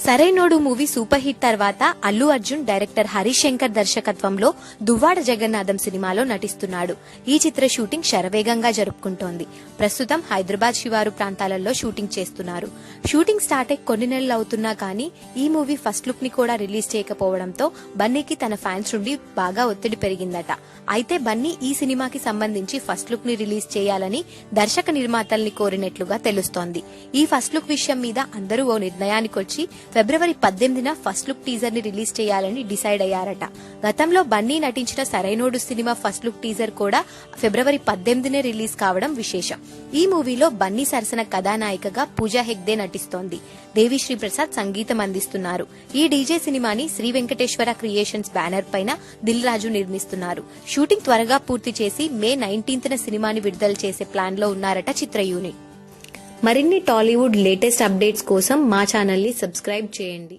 Sarainodu movie super hit తర్వాత Allu Arjun director Harish Shankar దర్శకత్వంలో దువ్వాడ జగన్నాథం సినిమాలో నటిస్తున్నాడు. ఈ చిత్ర షూటింగ్ శరవేగంగా జరుపుకుంటోంది. ప్రస్తుతం హైదరాబాద్ శివారు ప్రాంతాలలో షూటింగ్ చేస్తున్నారు. షూటింగ్ స్టార్ట్ అయి కొన్ని నెలలు అవుతున్నా కానీ ఈ మూవీ ఫస్ట్ లుక్ ని కూడా రిలీజ్ చేయకపోవడంతో బన్నీకి తన ఫ్యాన్స్ నుండి బాగా ఒత్తిడి పెరిగిందట. అయితే బన్నీ ఈ సినిమాకి సంబంధించి ఫస్ట్ లుక్ ని రిలీజ్ చేయాలని దర్శక నిర్మాతల్ని కోరినట్లుగా తెలుస్తోంది. ఈ ఫస్ట్ లుక్ విషయం మీద అందరూ ఓ నిర్ణయానికొచ్చి ఫిబ్రవరి 18న ఫస్ట్ లుక్ టీజర్ ని రిలీజ్ చేయాలని డిసైడ్ అయ్యారట. గతంలో బన్నీ నటించిన సరైనోడు సినిమా ఫస్ట్ లుక్ టీజర్ కూడా ఫిబ్రవరి 18నే రిలీజ్ కావడం విశేషం. ఈ మూవీలో బన్నీ సరసన కథానాయికగా పూజా హెగ్డే నటిస్తోంది. దేవిశ్రీ ప్రసాద్ సంగీతం అందిస్తున్నారు. ఈ డీజే సినిమాని శ్రీ వెంకటేశ్వర క్రియేషన్స్ బ్యానర్ పైన దిల్ రాజు నిర్మిస్తున్నారు. షూటింగ్ త్వరగా పూర్తి చేసి మే 19న సినిమాని విడుదల చేసే ప్లాన్ లో ఉన్నారట చిత్ర యూనిట్. మరిన్ని టాలీవుడ్ లేటెస్ట్ అప్డేట్స్ కోసం మా ఛానల్ ని సబ్స్క్రైబ్ చేయండి.